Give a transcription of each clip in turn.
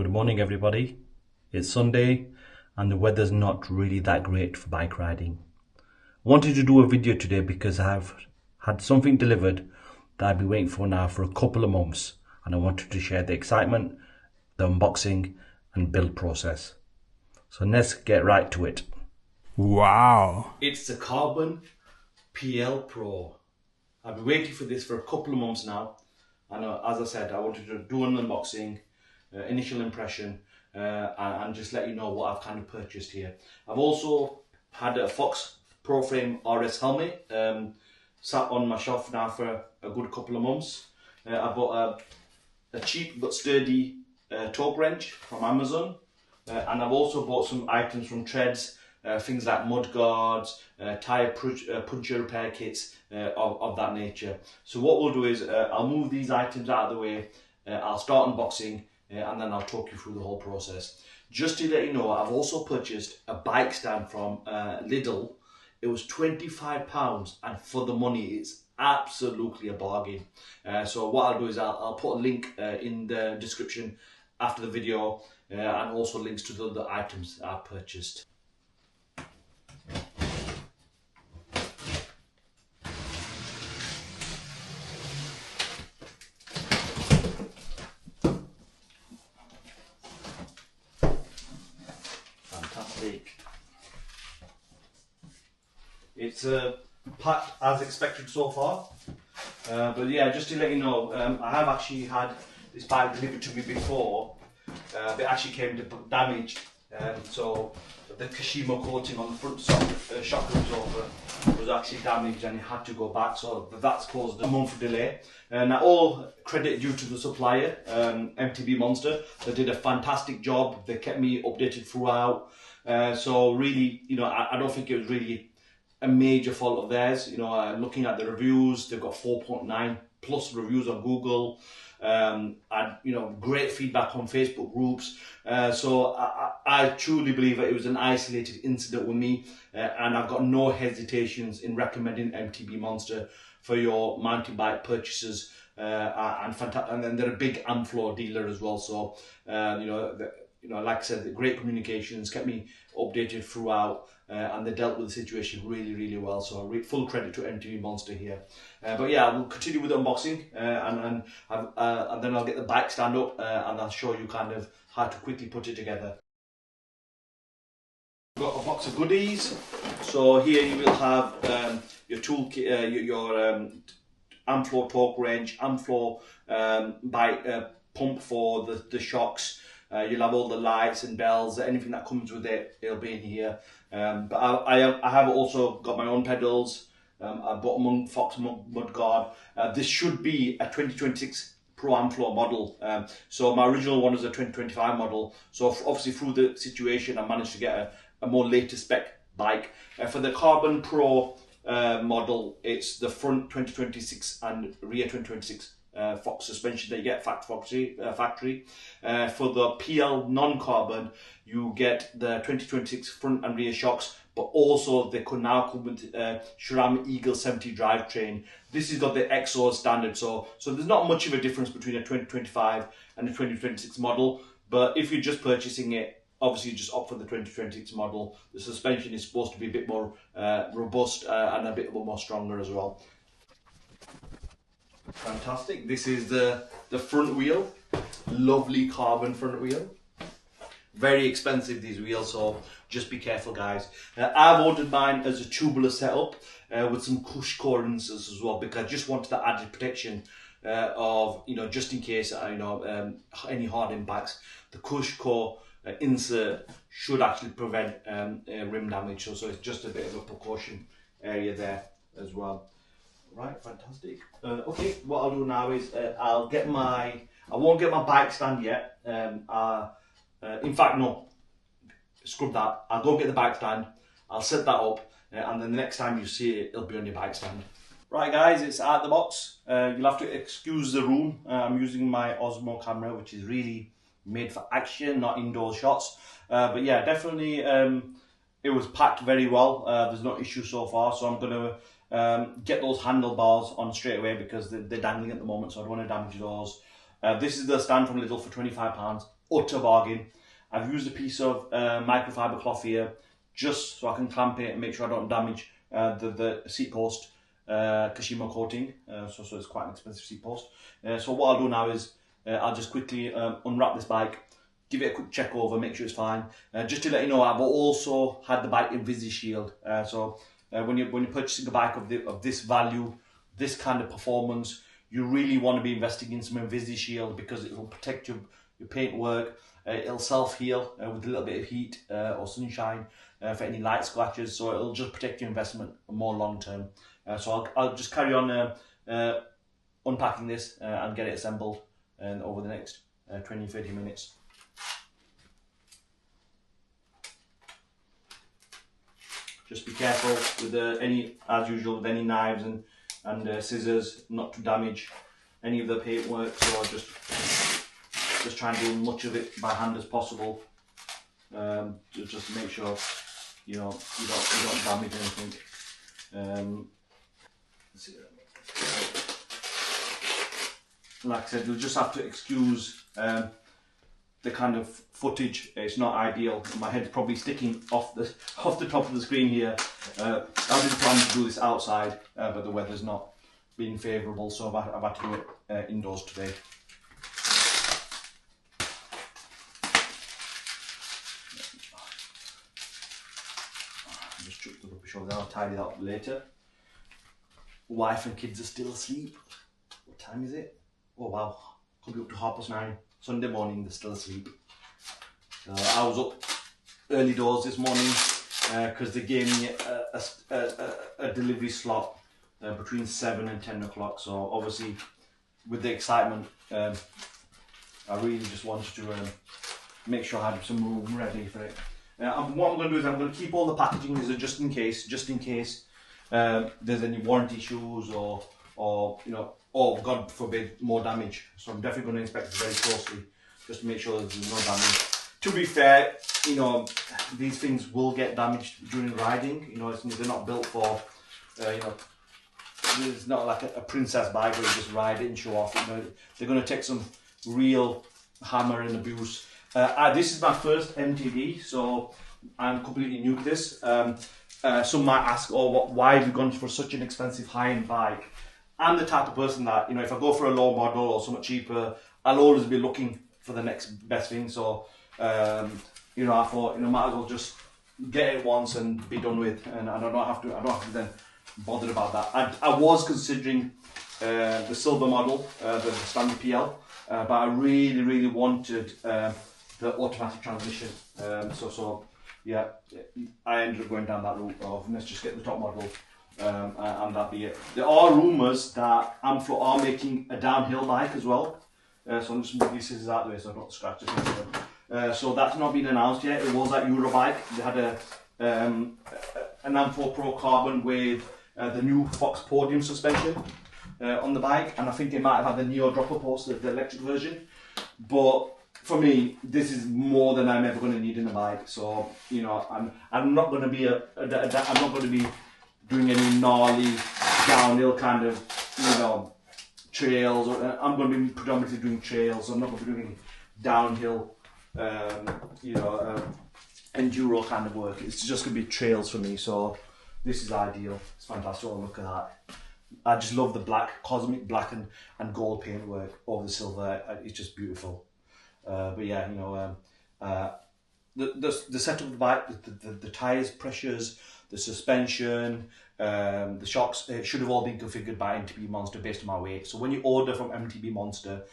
Good morning everybody. It's Sunday and the weather's not really that great for bike riding. I wanted to do a video today because I've had something delivered that I've been waiting for now for a couple of months, and I wanted to share the excitement, the unboxing and build process. So let's get right to it. Wow. It's the Carbon PL Pro. I've been waiting for this for a couple of months now, and as I said, I wanted to do an unboxing, initial impression, and just let you know what I've kind of purchased here. I've also had a Fox Pro Frame RS helmet sat on my shelf now for a good couple of months. I bought a cheap but sturdy torque wrench from Amazon, and I've also bought some items from Treads, things like mud guards, tyre puncture repair kits of that nature. So what we'll do is I'll move these items out of the way, I'll start unboxing, and then I'll talk you through the whole process. Just to let you know, I've also purchased a bike stand from Lidl. It was £25, and for the money it's absolutely a bargain. So what I'll do is I'll put a link in the description after the video, and also links to the other items that I've purchased. Fantastic. It's packed as expected so far, but yeah, just to let you know, I have actually had this bike delivered to me before. It actually came damaged, so the Kashima coating on the front shock absorber was actually damaged and it had to go back, so that's caused a month delay. Now all credit due to the supplier, MTB Monster. They did a fantastic job. They kept me updated throughout, so really, you know, I don't think it was really a major fault of theirs. You know, looking at the reviews, they've got 4.9 plus reviews on Google, and you know, great feedback on Facebook groups. So I truly believe that it was an isolated incident with me, and I've got no hesitations in recommending MTB Monster for your mountain bike purchases, and then they're a big Amflow dealer as well. So you know, like I said, the great communications, kept me updated throughout, and they dealt with the situation really, really well. So full credit to MTB Monster here. But yeah, we'll continue with the unboxing, and then I'll get the bike stand up, and I'll show you kind of how to quickly put it together. Got a box of goodies. So here you will have your toolkit, your Amflow torque wrench, Amflow bike pump for the shocks. You'll have all the lights and bells, anything that comes with it, it'll be in here. But I have also got my own pedals. I bought a Fox mud guard. This should be a 2026 Pro Amflow model. So my original one was a 2025 model. So obviously through the situation, I managed to get a more later spec bike. For the Carbon Pro model, it's the front 2026 and rear 2026 Fox suspension that you get factory. For the PL non-carbon, you get the 2026 front and rear shocks, but also they could now come with SRAM Eagle 70 drivetrain. This has got the XO standard, so there's not much of a difference between a 2025 and a 2026 model. But if you're just purchasing it, obviously you just opt for the 2026 model. The suspension is supposed to be a bit more robust and a bit more stronger as well. Fantastic. This is the front wheel. Lovely carbon front wheel. Very expensive, these wheels, so just be careful, guys. I've ordered mine as a tubular setup with some cush core inserts as well, because I just wanted that added protection of, you know, just in case, you know, any hard impacts. The cush core insert should actually prevent rim damage, so it's just a bit of a precaution area there as well. Right, fantastic. Okay, what I'll do now is I won't get my bike stand yet. In fact, no, scrub that. I'll go get the bike stand, I'll set that up, and then the next time you see it, it'll be on your bike stand. Right guys, it's out of the box. You'll have to excuse the room. I'm using my Osmo camera, which is really made for action, not indoor shots. But yeah, definitely it was packed very well. There's no issue so far, so I'm going to get those handlebars on straight away because they're dangling at the moment, so I don't want to damage those. This is the stand from Lidl for £25. utter bargain. I've used a piece of microfiber cloth here just so I can clamp it and make sure I don't damage the seat post Kashima coating. So it's quite an expensive seat post. So what I'll do now is I'll just quickly unwrap this bike, give it a quick check over, make sure it's fine. Just to let you know, I've also had the bike in VisiShield. When you're purchasing a bike of this value, this kind of performance, you really want to be investing in some VisiShield because it will protect your paintwork. It'll self-heal with a little bit of heat or sunshine for any light scratches, so it'll just protect your investment more long term. So I'll just carry on unpacking this and get it assembled over the next 20-30 minutes. Just be careful with as usual, with any knives and scissors, not to damage any of the paintwork. So I'll just try and do as much of it by hand as possible, just to make sure you don't damage anything. Like I said, you'll just have to excuse the kind of footage. It's not ideal. My head's probably sticking off the top of the screen here. I've been planning to do this outside, but the weather's not been favourable, so I've had to do it indoors today. Just chuck the rubbish over there. I'll tidy that up later. Wife and kids are still asleep. What time is it? Oh wow, could be up to 9:30. Sunday morning, they're still asleep. I was up early doors this morning because they gave me a delivery slot between 7 and 10 o'clock. So obviously, with the excitement, I really just wanted to make sure I had some room ready for it. What I'm going to do is I'm going to keep all the packaging just in case there's any warranty issues or God forbid more damage. So I'm definitely going to inspect it very closely just to make sure there's no damage. To be fair, these things will get damaged during riding. They're not built for it's not like a princess bike where you just ride it and show off. They're going to take some real hammer and abuse. This is my first MTB, so I'm completely new to this. Some might ask, why have you gone for such an expensive high-end bike? I'm the type of person that, if I go for a low model or somewhat cheaper, I'll always be looking for the next best thing. So, I thought, might as well just get it once and be done with, and I don't have to then bother about that. I was considering the silver model, the standard PL, but I really, really wanted the automatic transmission. Yeah, I ended up going down that route of let's just get the top model. And that be it. There are rumours that Amflow are making a downhill bike as well. So I'm just moving these scissors out of the way so I don't scratch it. So that's not been announced yet. It was at Eurobike. They had an Amflow Pro Carbon with the new Fox Podium suspension on the bike, and I think they might have had the Neo dropper post, the electric version. But for me, this is more than I'm ever going to need in a bike. So I'm not going to be doing any gnarly downhill kind of trails. I'm going to be predominantly doing trails. So I'm not going to be doing any downhill enduro kind of work. It's just going to be trails for me. So this is ideal. It's fantastic. Oh, look at that. I just love the cosmic black and gold paintwork over the silver. It's just beautiful. But yeah, the setup of the bike, the tyres, pressures, the suspension, the shocks, it should have all been configured by MTB Monster based on my weight. So when you order from MTB Monster,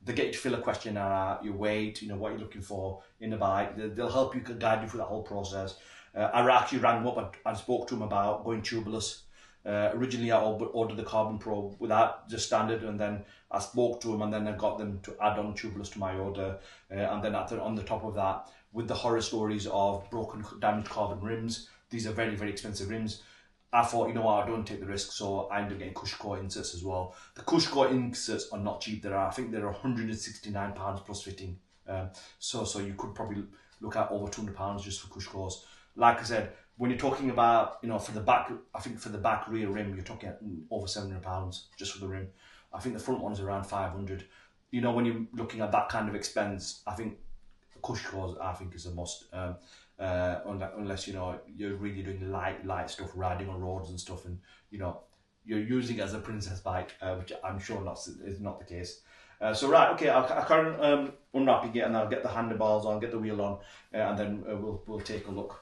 they get you to fill a questionnaire out, your weight, what you're looking for in the bike. They'll help you, guide you through that whole process. I actually rang them up and spoke to them about going tubeless. Originally I ordered the Carbon Pro without just standard, and then I spoke to them and then I got them to add on tubeless to my order. And then on the top of that, with the horror stories of broken, damaged carbon rims, these are very, very expensive rims. I thought, I don't take the risk, so I ended up getting Cushcore inserts as well. The Cushcore inserts are not cheap. I think they're £169 plus fitting. So you could probably look at over £200 just for Cushcores. Like I said, when you're talking about, for the back, I think for the back rear rim, you're talking over £700 just for the rim. I think the front one's around 500. When you're looking at that kind of expense, I think cush clothes I think is a must. Unless you know you're really doing light stuff, riding on roads and stuff, and you know you're using it as a princess bike, which I'm sure is not the case. So right, okay, I'll carry on unwrapping it, and I'll get the handlebars on, get the wheel on, and then we'll take a look.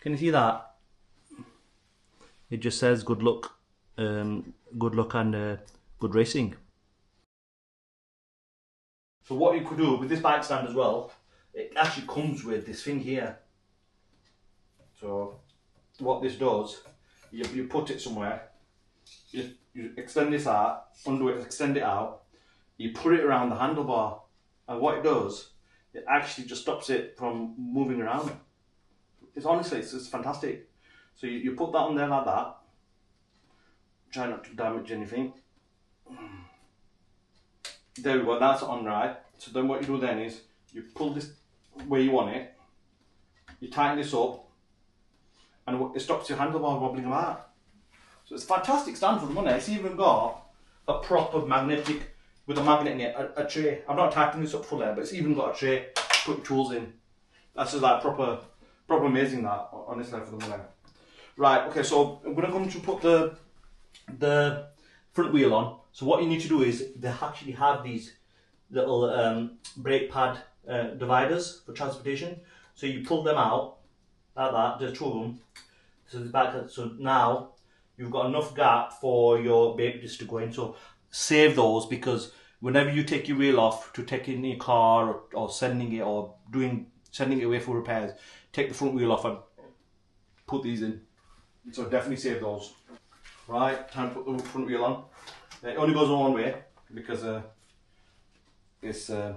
Can you see that? It just says good luck and good racing. So what you could do with this bike stand as well, it actually comes with this thing here. So what this does, you put it somewhere, you extend this out, undo it, extend it out, you put it around the handlebar, and what it does, it actually just stops it from moving around. It's honestly, it's fantastic. So you put that on there like that, try not to damage anything. There we go, that's on right. So then what you do then is, you pull this where you want it, you tighten this up, and it stops your handlebar wobbling about. So it's a fantastic stand for the money. It's even got a proper magnetic, with a magnet in it, a tray. I'm not tightening this up full there, but it's even got a tray to put your tools in. That's just like proper amazing, that, honestly, for the money. Right, okay, so I'm going to come to put the front wheel on. So what you need to do is, they actually have these little brake pad dividers for transportation. So you pull them out like that, there's two of them. So the back, so now you've got enough gap for your brake disc to go in. So save those, because whenever you take your wheel off to take it in your car, or sending it, or sending it away for repairs, take the front wheel off and put these in. So definitely save those. Right, time to put the front wheel on. It only goes one way, because it's the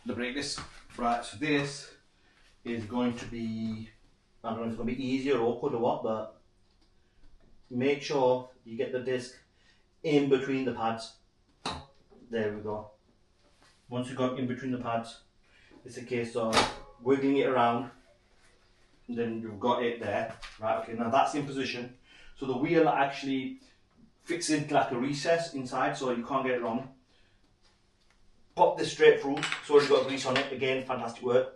brake disc. Right, so this is going to be, I don't know if it's going to be easier or awkward or what, but make sure you get the disc in between the pads. There we go. Once you've got in between the pads, it's a case of wiggling it around, and then you've got it there. Right, okay, now that's in position. So the wheel actually fits into like a recess inside, so you can't get it wrong. Pop this straight through, so you've got grease on it. Again, fantastic work.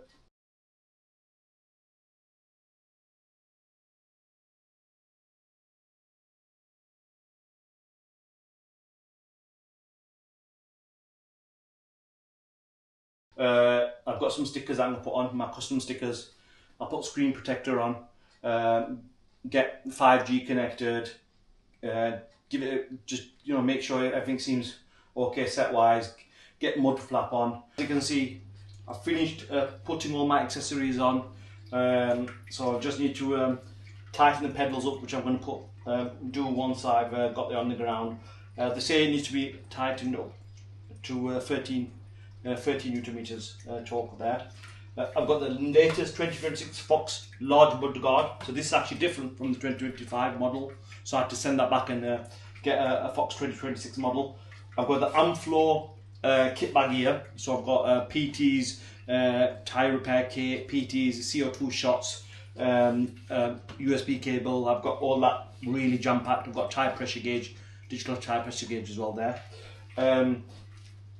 I've got some stickers I'm going to put on, my custom stickers. I'll put screen protector on, get 5G connected, give it, just, you know, make sure everything seems okay set wise, get mud flap on. As you can see, I've finished putting all my accessories on, so I just need to tighten the pedals up, which I'm going to put, do once I've got it on the ground. They say it needs to be tightened up to 30 Newton meters torque there. I've got the latest 2026 Fox large mud guard, so this is actually different from the 2025 model, so I had to send that back and get a Fox 2026 model. I've got the Amflow kit bag here, so I've got PTs, tyre repair kit, PTs, CO2 shots, USB cable. I've got all that really jam packed. I've got tyre pressure gauge, digital tyre pressure gauge as well there.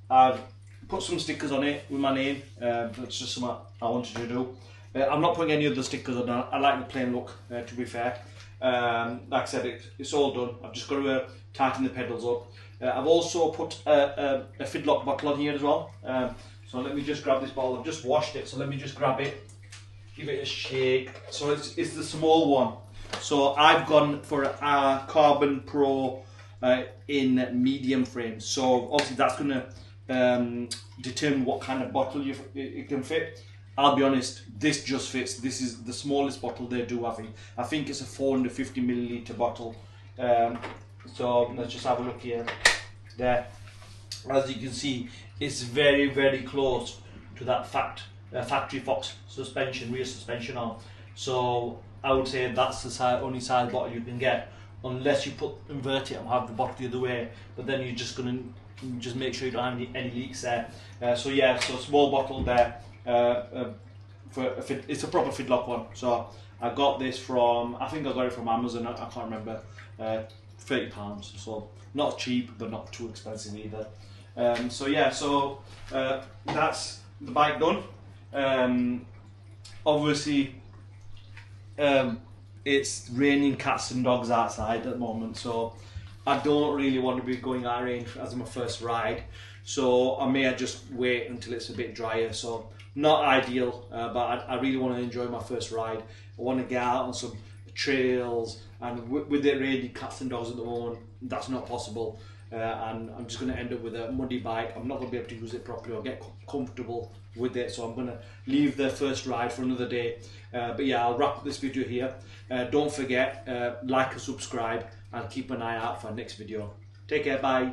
I've put some stickers on it with my name. That's just something I wanted to do. I'm not putting any other stickers on. I like the plain look, to be fair. Like I said, it's all done. I've just got to tighten the pedals up. I've also put a Fidlock bottle on here as well. So let me just grab this bottle. I've just washed it, so let me just grab it, give it a shake. So it's the small one. So I've gone for a Carbon Pro in medium frame. So obviously that's going to determine what kind of bottle it can fit. I'll be honest, this just fits. This is the smallest bottle they do, I think. I think it's a 450 milliliter bottle. So let's just have a look here. There, as you can see, it's very, very close to that factory Fox suspension, rear suspension arm. So I would say that's the only size bottle you can get, unless you invert it and have the bottle the other way. But then you're just gonna make sure you don't have any leaks there. So yeah, so small bottle there. It's a proper Fidlock one. So I got this from, I think I got it from Amazon. I can't remember. £30. So not cheap, but not too expensive either. So yeah, so that's the bike done. Obviously, it's raining cats and dogs outside at the moment, so I don't really want to be going out range as my first ride. So I may just wait until it's a bit drier. So not ideal, but I really want to enjoy my first ride. I want to get out on some trails, and with it raining cats and dogs at the moment, that's not possible. And I'm just going to end up with a muddy bike. I'm not going to be able to use it properly or get comfortable with it, so I'm going to leave the first ride for another day. But yeah, I'll wrap up this video here. Don't forget, like and subscribe, and keep an eye out for our next video. Take care, bye.